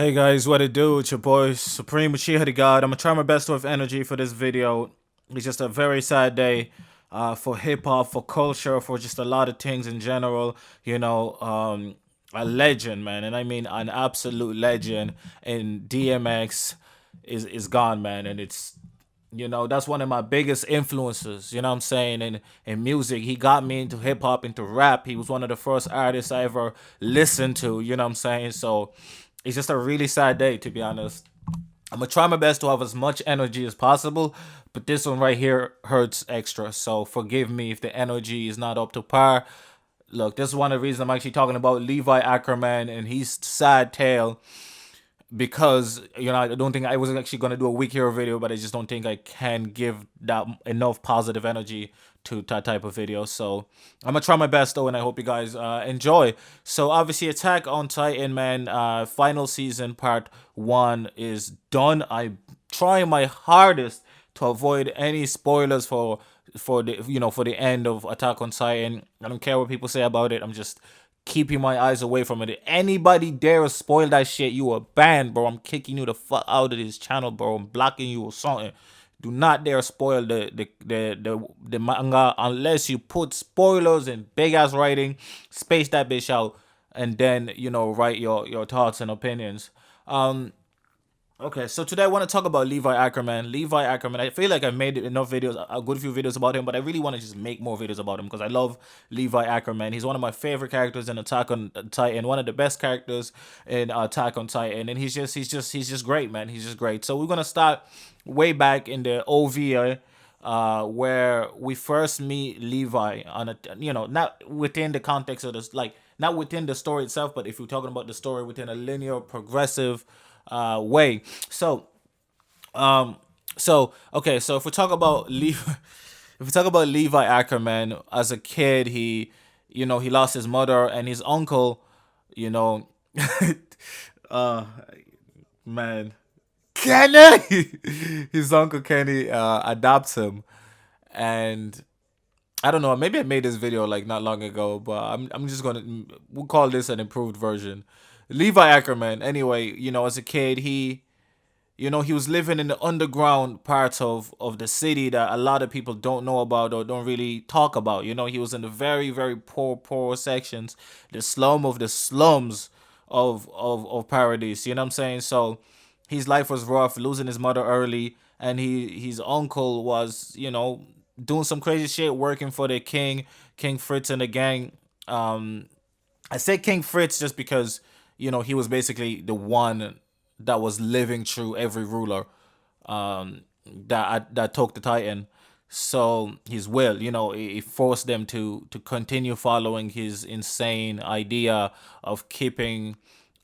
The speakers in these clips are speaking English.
Hey guys, what it do? It's your boy Supreme Uchiha the God. I'm gonna try my best to have energy for this video. It's just a very sad day for hip hop, for culture, for just a lot of things in general. A legend, man, and I mean an absolute legend in DMX is gone, man, and that's one of my biggest influences, you know what I'm saying, in music. He got me into hip hop, into rap. He was one of the first artists I ever listened to, you know what I'm saying? So it's just a really sad day, to be honest. I'm gonna try my best to have as much energy as possible, but this one right here hurts extra. So forgive me if the energy is not up to par. Look, this is one of the reasons I'm actually talking about Levi Ackerman and his sad tale, because I don't think I was actually gonna do a week hero video, but I just don't think I can give that enough positive energy to that type of video. So I'm gonna try my best though, and I hope you guys enjoy. So obviously, Attack on Titan, man, final season part 1 is done. I'm trying my hardest to avoid any spoilers for the end of Attack on Titan. I don't care what people say about it. I'm just keeping my eyes away from it. If anybody dare spoil that shit, you are banned, bro. I'm kicking you the fuck out of this channel, bro. I'm blocking you or something. Do not dare spoil the manga unless you put spoilers in big ass writing, space that bitch out, and then write your thoughts and opinions. Okay, so today I want to talk about Levi Ackerman. Levi Ackerman, I feel like I made enough videos, a good few videos about him, but I really want to just make more videos about him because I love Levi Ackerman. He's one of my favorite characters in Attack on Titan, one of the best characters in Attack on Titan, and he's just great, man. He's just great. So we're gonna start way back in the OVA, where we first meet Levi on not within the context of this, like not within the story itself, but if we're talking about the story within a linear, progressive way. So, um, okay, so if we talk about Levi, if we talk about Levi Ackerman as a kid, he lost his mother and his uncle, you know, uh, man, Kenny, his uncle Kenny adopts him, and I don't know, maybe I made this video like not long ago, but I'm just gonna we'll call this an improved version. Levi Ackerman. Anyway, as a kid, he was living in the underground parts of the city that a lot of people don't know about or don't really talk about. He was in the very, very poor sections, the slum of the slums of Paradise. You know what I'm saying? So his life was rough, losing his mother early, and his uncle was, doing some crazy shit, working for the King Fritz and the gang. I say King Fritz just because he was basically the one that was living through every ruler that took the Titan. So his will, it forced them to continue following his insane idea of keeping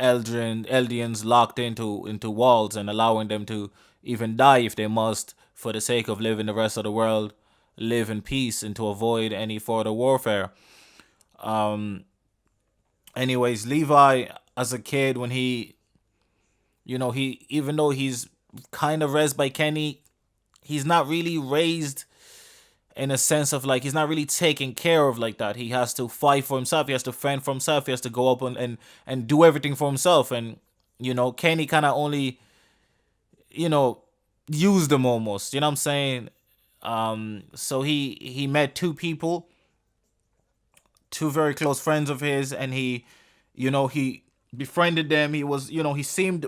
Eldians locked into walls and allowing them to even die if they must for the sake of living the rest of the world live in peace and to avoid any further warfare. Anyways, Levi as a kid, when he even though he's kind of raised by Kenny, he's not really raised in a sense of like he's not really taken care of like that. He has to fight for himself. He has to fend for himself. He has to go up and do everything for himself. And Kenny kind of only you know used him almost. You know what I'm saying? So he met two people, two very close friends of his, and he befriended them. He seemed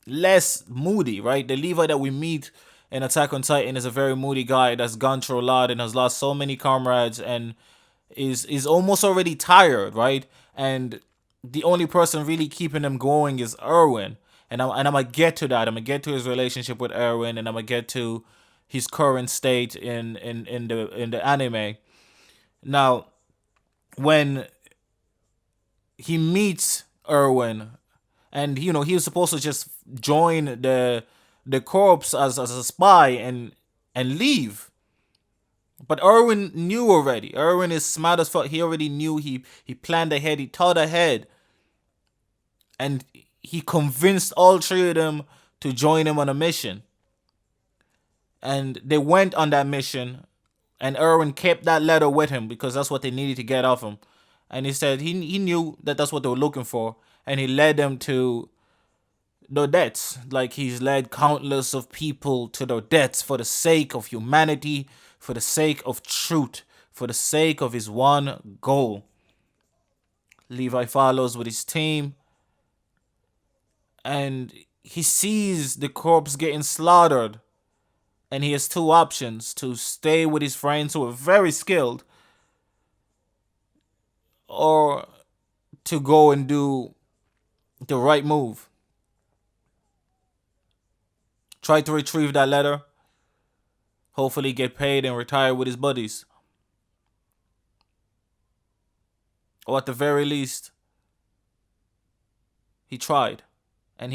less moody, right? The Levi that we meet in Attack on Titan is a very moody guy that's gone through a lot and has lost so many comrades and is almost already tired, right? And the only person really keeping him going is Erwin. And I'm gonna get to that. I'm gonna get to his relationship with Erwin, and I'm gonna get to his current state in the anime. Now, when he meets Erwin, and he was supposed to just join the corps as a spy and leave. But Erwin knew already. Erwin is smart as fuck. He already knew. He planned ahead. He thought ahead, and he convinced all three of them to join him on a mission. And they went on that mission, and Erwin kept that letter with him because that's what they needed to get off him. And he said he knew that that's what they were looking for, and he led them to their deaths. Like he's led countless of people to their deaths for the sake of humanity, for the sake of truth, for the sake of his one goal. Levi follows with his team, and he sees the corpse getting slaughtered, and he has two options: to stay with his friends who are very skilled, or to go and do the right move. Try to retrieve that letter, hopefully get paid and retire with his buddies. Or at the very least, he tried. And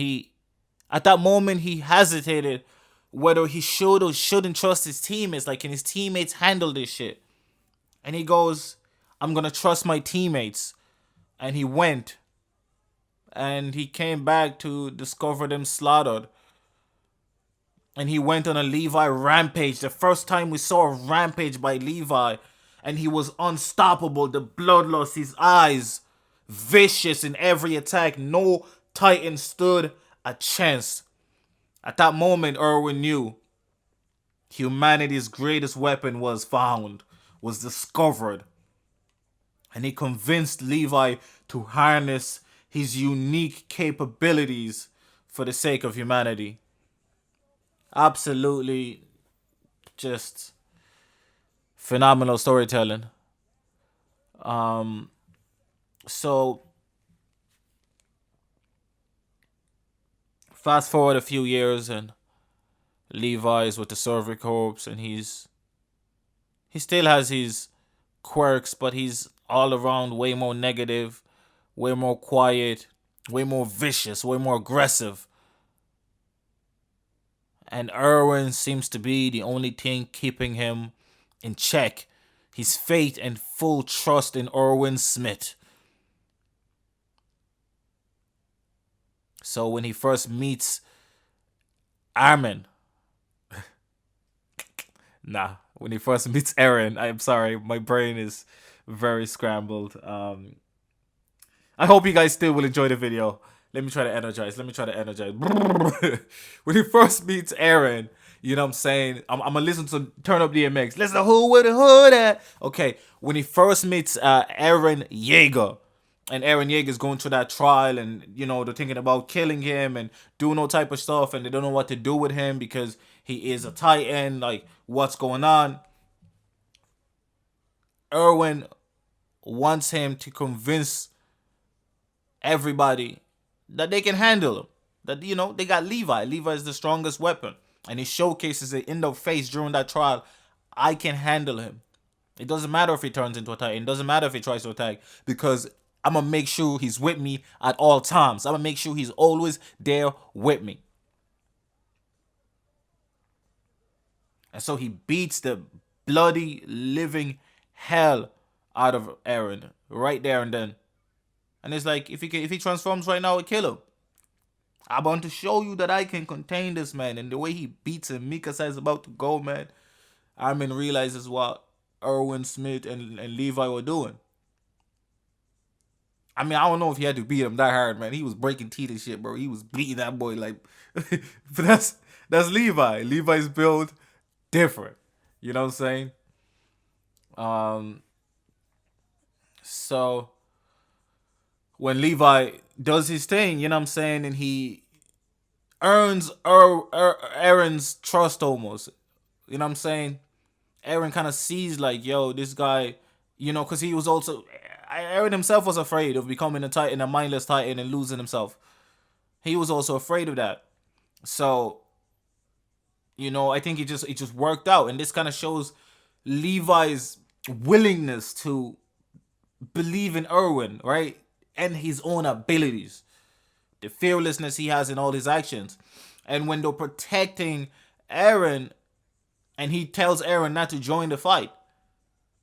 at that moment, he hesitated whether he should or shouldn't trust his teammates. Like, can his teammates handle this shit? And he goes, I'm going to trust my teammates. And he went. And he came back to discover them slaughtered. And he went on a Levi rampage. The first time we saw a rampage by Levi. And he was unstoppable. The bloodlust, his eyes, vicious in every attack. No Titan stood a chance. At that moment, Erwin knew humanity's greatest weapon was found, was discovered. And he convinced Levi to harness his unique capabilities for the sake of humanity. Absolutely just phenomenal storytelling. So fast forward a few years, and Levi's with the Survey Corps, and he still has his quirks, but he's all around way more negative, way more quiet, way more vicious, way more aggressive. And Erwin seems to be the only thing keeping him in check. His faith and full trust in Erwin Smith. So when he first meets Armin, when he first meets Eren, I'm sorry, my brain is very scrambled. I hope you guys still will enjoy the video. Let me try to energize. When he first meets Eren, you know what I'm saying? I'm gonna listen to Turn Up DMX. Listen to Who With the Hood At. Okay, when he first meets Eren Yeager. And Eren Yeager's going through that trial, and you know they're thinking about killing him and doing all type of stuff, and they don't know what to do with him because he is a Titan. Like, what's going on? Erwin wants him to convince everybody that they can handle him. That, you know, they got Levi. Levi is the strongest weapon, and he showcases it in their face during that trial. I can handle him. It doesn't matter if he turns into a Titan. It doesn't matter if he tries to attack, because I'm going to make sure he's with me at all times. I'm going to make sure he's always there with me. And so he beats the bloody living hell out of Eren right there and then. And it's like, if he transforms right now, I'll kill him. I want to show you that I can contain this man. And the way he beats him, Mikasa is about to go, man. Armin realizes what Erwin Smith and Levi were doing. I mean, I don't know if he had to beat him that hard, man. He was breaking teeth and shit, bro. He was beating that boy like... But that's Levi. Levi's build different. You know what I'm saying? So when Levi does his thing, you know what I'm saying, and he earns Eren's trust almost. You know what I'm saying? Eren kind of sees like, yo, this guy, you know, because he was also... Eren himself was afraid of becoming a Titan, a mindless Titan, and losing himself. He was also afraid of that. So, you know, I think it just worked out. And this kind of shows Levi's willingness to believe in Erwin, right? And his own abilities. The fearlessness he has in all his actions. And when they're protecting Eren, and he tells Eren not to join the fight,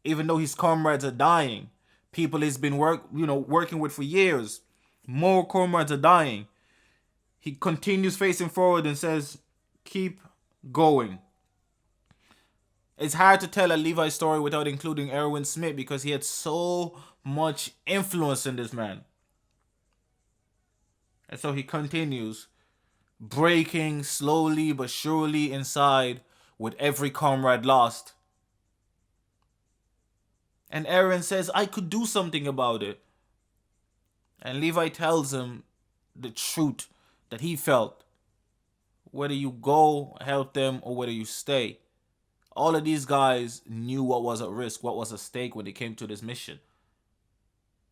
even though his comrades are dying. People he's been working with for years. More comrades are dying. He continues facing forward and says, keep going. It's hard to tell a Levi story without including Erwin Smith, because he had so much influence in this man. And so he continues breaking slowly but surely inside with every comrade lost. And Eren says, I could do something about it. And Levi tells him the truth that he felt. Whether you go help them or whether you stay. All of these guys knew what was at risk, what was at stake when they came to this mission.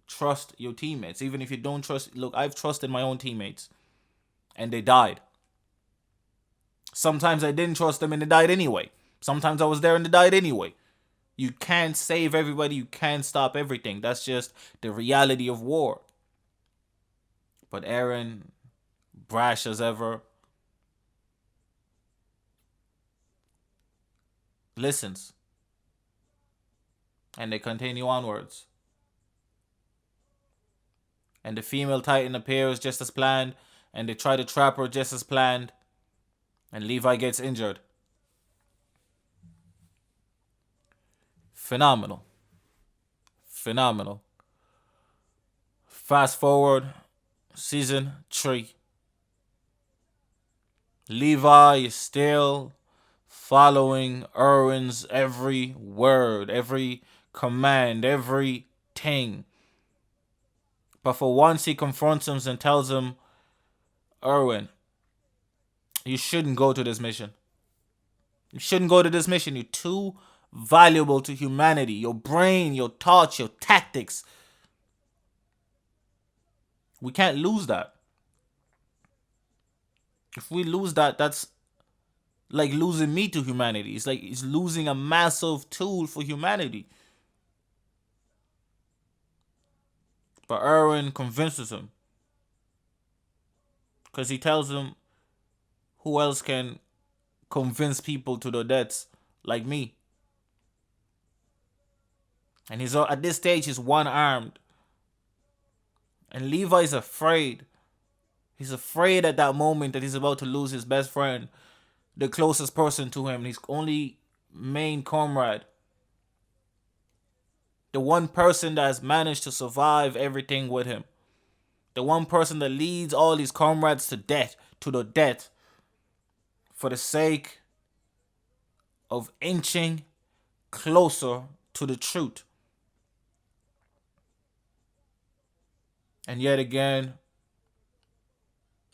Trust your teammates. Even if you don't trust, look, I've trusted my own teammates. And they died. Sometimes I didn't trust them and they died anyway. Sometimes I was there and they died anyway. You can't save everybody. You can't stop everything. That's just the reality of war. But Eren, brash as ever, listens. And they continue onwards. And the female Titan appears just as planned. And they try to trap her just as planned. And Levi gets injured. Phenomenal. Phenomenal. Fast forward, season 3. Levi is still following Erwin's every word, every command, everything. But for once he confronts him and tells him, Erwin, you shouldn't go to this mission. You shouldn't go to this mission. You're too valuable to humanity. Your brain, your thoughts, your tactics. We can't lose that. If we lose that, that's like losing me to humanity. It's like it's losing a massive tool for humanity. But Erwin convinces him. Because he tells him, who else can convince people to their deaths like me? And he's at this stage, he's one-armed. And Levi's afraid. He's afraid at that moment that he's about to lose his best friend, the closest person to him, his only main comrade. The one person that has managed to survive everything with him. The one person that leads all his comrades to death, to the death, for the sake of inching closer to the truth. And yet again,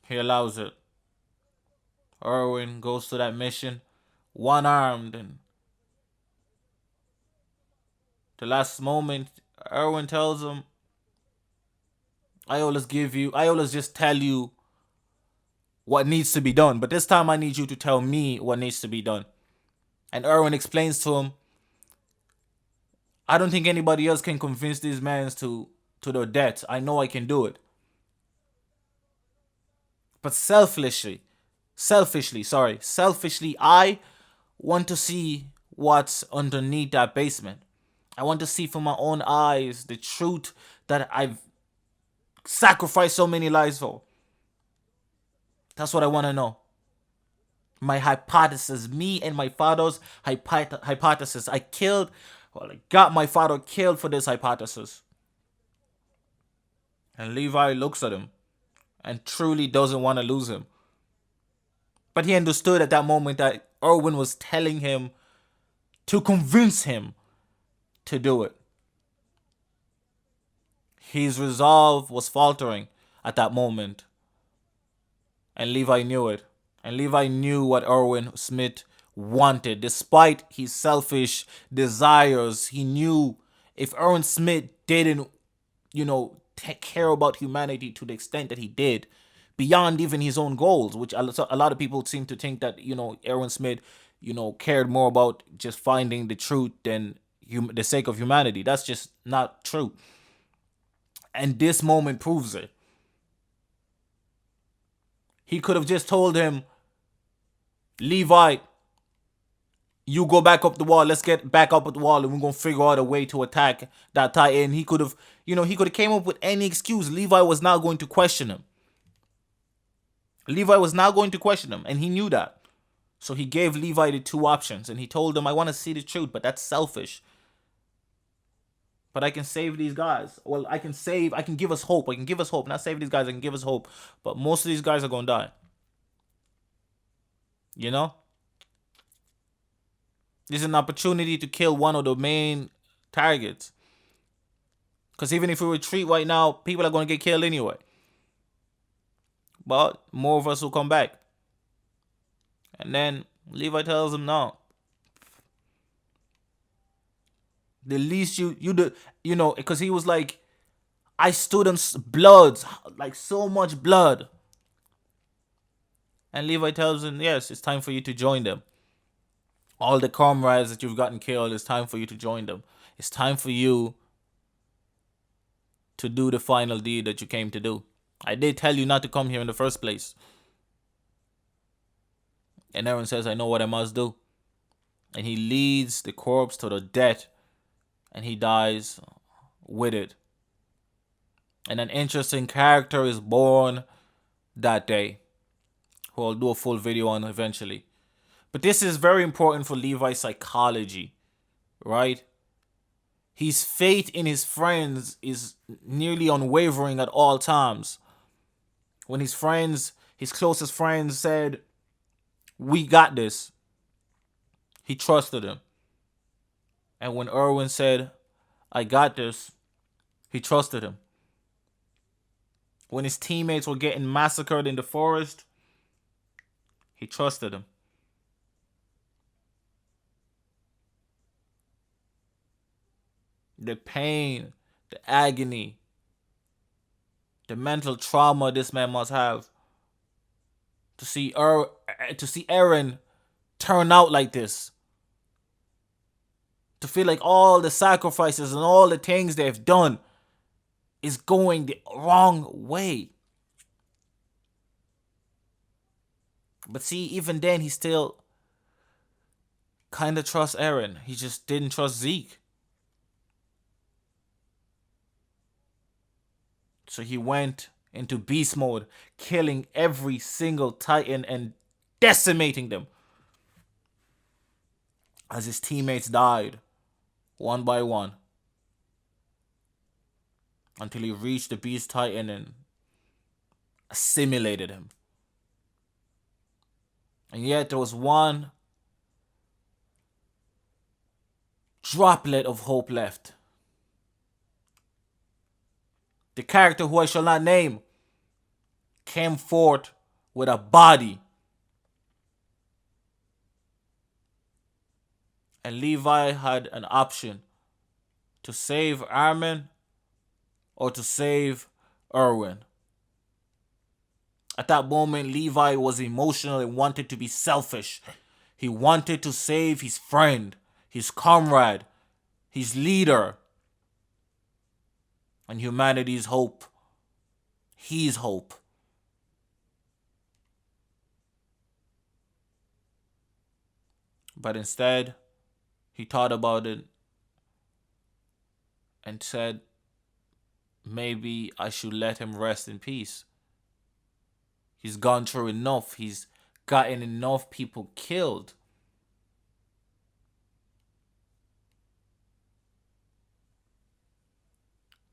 he allows it. Erwin goes to that mission, one-armed, and the last moment, Erwin tells him, I always just tell you what needs to be done. But this time I need you to tell me what needs to be done. And Erwin explains to him, I don't think anybody else can convince these men to their death. I know I can do it. But selfishly, I want to see what's underneath that basement. I want to see from my own eyes the truth that I've sacrificed so many lives for. That's what I want to know. My hypothesis, me and my father's hypothesis. I got my father killed for this hypothesis. And Levi looks at him and truly doesn't want to lose him. But he understood at that moment that Erwin was telling him to convince him to do it. His resolve was faltering at that moment. And Levi knew it. And Levi knew what Erwin Smith wanted. Despite his selfish desires, he knew if Erwin Smith didn't, take care about humanity to the extent that he did, beyond even his own goals, which a lot of people seem to think that, Erwin Smith, cared more about just finding the truth than the sake of humanity. That's just not true. And this moment proves it. He could have just told him, Levi, you go back up the wall. Let's get back up at the wall and we're going to figure out a way to attack that Titan. He could have, came up with any excuse. Levi was not going to question him. And he knew that. So he gave Levi the two options and he told him, I want to see the truth, but that's selfish. But I can save these guys. Well, I can give us hope. Not save these guys, I can give us hope. But most of these guys are going to die. You know? This is an opportunity to kill one of the main targets. Because even if we retreat right now, people are going to get killed anyway. But more of us will come back. And then Levi tells him no. The least you know, because he was like, I stood in blood, like so much blood. And Levi tells him, yes, it's time for you to join them. All the comrades that you've gotten killed, it's time for you to join them. It's time for you to do the final deed that you came to do. I did tell you not to come here in the first place. And Eren says, I know what I must do. And he leads the corpse to the death. And he dies with it. And an interesting character is born that day, who I'll do a full video on eventually. But this is very important for Levi's psychology, right? His faith in his friends is nearly unwavering at all times. When his friends, his closest friends said, we got this, he trusted him. And when Erwin said, I got this, he trusted him. When his teammates were getting massacred in the forest, he trusted him. The pain, the agony, the mental trauma this man must have to see Eren turn out like this. To feel like all the sacrifices and all the things they've done is going the wrong way. But see, even then, he still kind of trusts Eren. He just didn't trust Zeke. So he went into beast mode, killing every single Titan and decimating them. As his teammates died, one by one. Until he reached the beast Titan and assimilated him. And yet there was one droplet of hope left. The character who I shall not name came forth with a body. And Levi had an option to save Ackerman or to save Erwin. At that moment, Levi was emotional and wanted to be selfish. He wanted to save his friend, his comrade, his leader, and humanity's hope. His hope. But instead, he thought about it and said, maybe I should let him rest in peace. He's gone through enough. He's gotten enough people killed.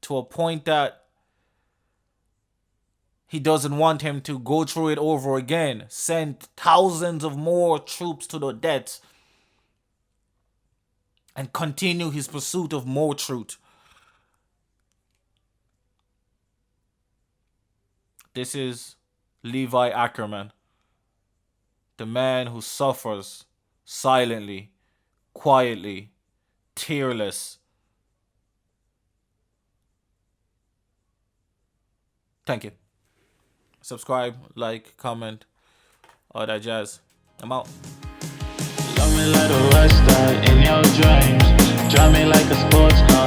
To a point that he doesn't want him to go through it over again. Send thousands of more troops to the deaths. And continue his pursuit of more truth. This is Levi Ackerman. The man who suffers silently, quietly, tearless. Thank you. Subscribe, like, comment, all that jazz. I'm out. Love me like a rock star in your dreams. Drive me like a sports car.